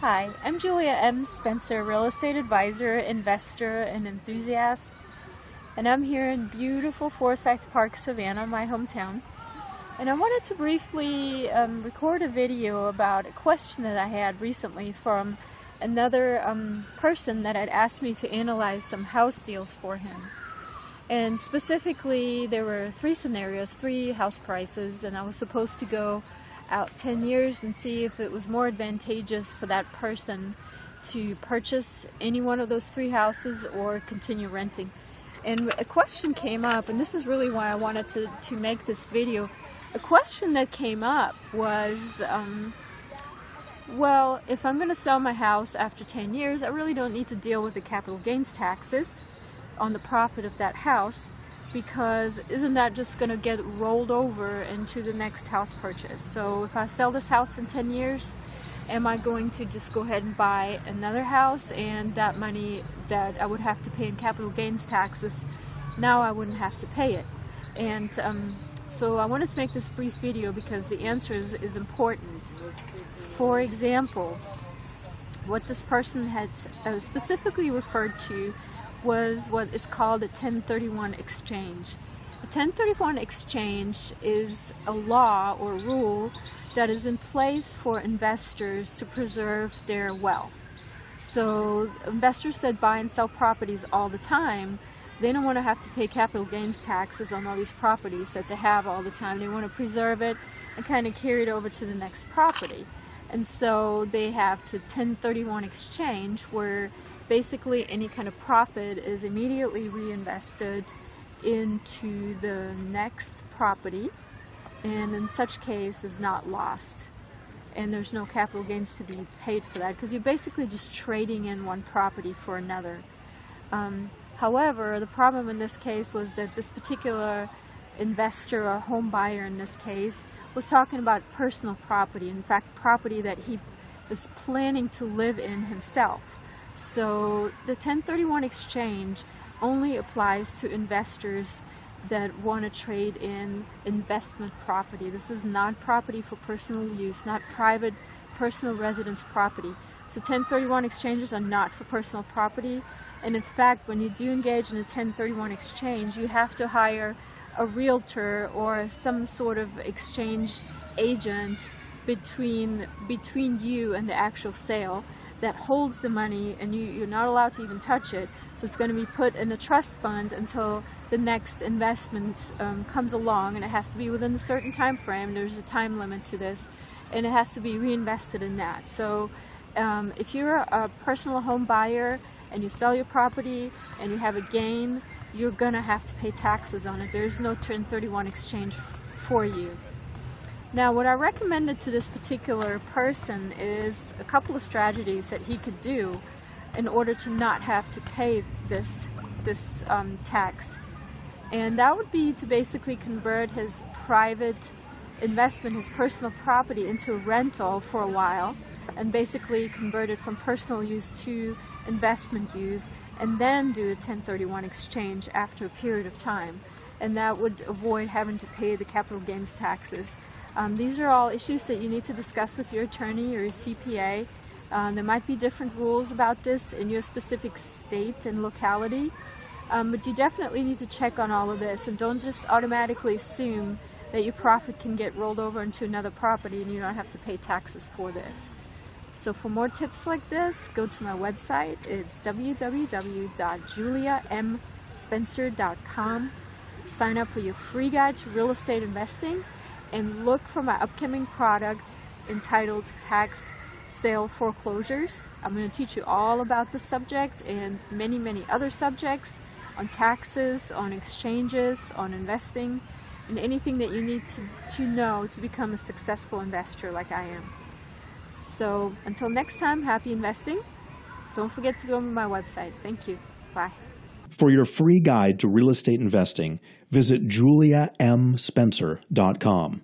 Hi, I'm Julia M. Spencer, real estate advisor, investor, and enthusiast, and I'm here in beautiful Forsyth Park, Savannah, my hometown. And I wanted to briefly record a video about a question that I had recently from another person that had asked me to analyze some house deals for him. And specifically, there were three scenarios, three house prices, and I was supposed to go out 10 years and see if it was more advantageous for that person to purchase any one of those three houses or continue renting. And a question came up, and this is really why I wanted to make this video. A question that came up was, well, if I'm going to sell my house after 10 years, I really don't need to deal with the capital gains taxes on the profit of that house, because isn't that just going to get rolled over into the next house purchase? So if I sell this house in 10 years, am I going to just go ahead and buy another house, and that money that I would have to pay in capital gains taxes, now I wouldn't have to pay it? And so I wanted to make this brief video because the answer is important. For example, what this person had specifically referred to was what is called a 1031 exchange. A 1031 exchange is a law or rule that is in place for investors to preserve their wealth. So investors that buy and sell properties all the time, they don't want to have to pay capital gains taxes on all these properties that they have all the time. They want to preserve it and kind of carry it over to the next property. And so they have to 1031 exchange, where basically any kind of profit is immediately reinvested into the next property, and in such case is not lost, and there's no capital gains to be paid for that, because you're basically just trading in one property for another. However, the problem in this case was that this particular investor or home buyer in this case was talking about personal property, in fact property that he was planning to live in himself. So the 1031 exchange only applies to investors that want to trade in investment property. This is not property for personal use, not private personal residence property. So 1031 exchanges are not for personal property, and in fact when you do engage in a 1031 exchange, you have to hire a realtor or some sort of exchange agent between you and the actual sale that holds the money, and you're not allowed to even touch it. So it's going to be put in a trust fund until the next investment comes along, and it has to be within a certain time frame. There's a time limit to this, and it has to be reinvested in that. So if you're a personal home buyer and you sell your property and you have a gain, you're going to have to pay taxes on it. There's no 1031 exchange for you. Now, what I recommended to this particular person is a couple of strategies that he could do in order to not have to pay this tax. And that would be to basically convert his private investment, his personal property, into rental for a while, and basically convert it from personal use to investment use, and then do a 1031 exchange after a period of time. And that would avoid having to pay the capital gains taxes. These are all issues that you need to discuss with your attorney or your CPA. There might be different rules about this in your specific state and locality, but you definitely need to check on all of this, and don't just automatically assume that your profit can get rolled over into another property and you don't have to pay taxes for this. So for more tips like this, go to my website. It's www.juliamspencer.com. Sign up for your free guide to real estate investing, and look for my upcoming products entitled Tax Sale Foreclosures. I'm going to teach you all about this subject and many, many other subjects on taxes, on exchanges, on investing, and anything that you need to know to become a successful investor like I am. So until next time, happy investing. Don't forget to go to my website. Thank you. Bye. For your free guide to real estate investing, visit juliamspencer.com.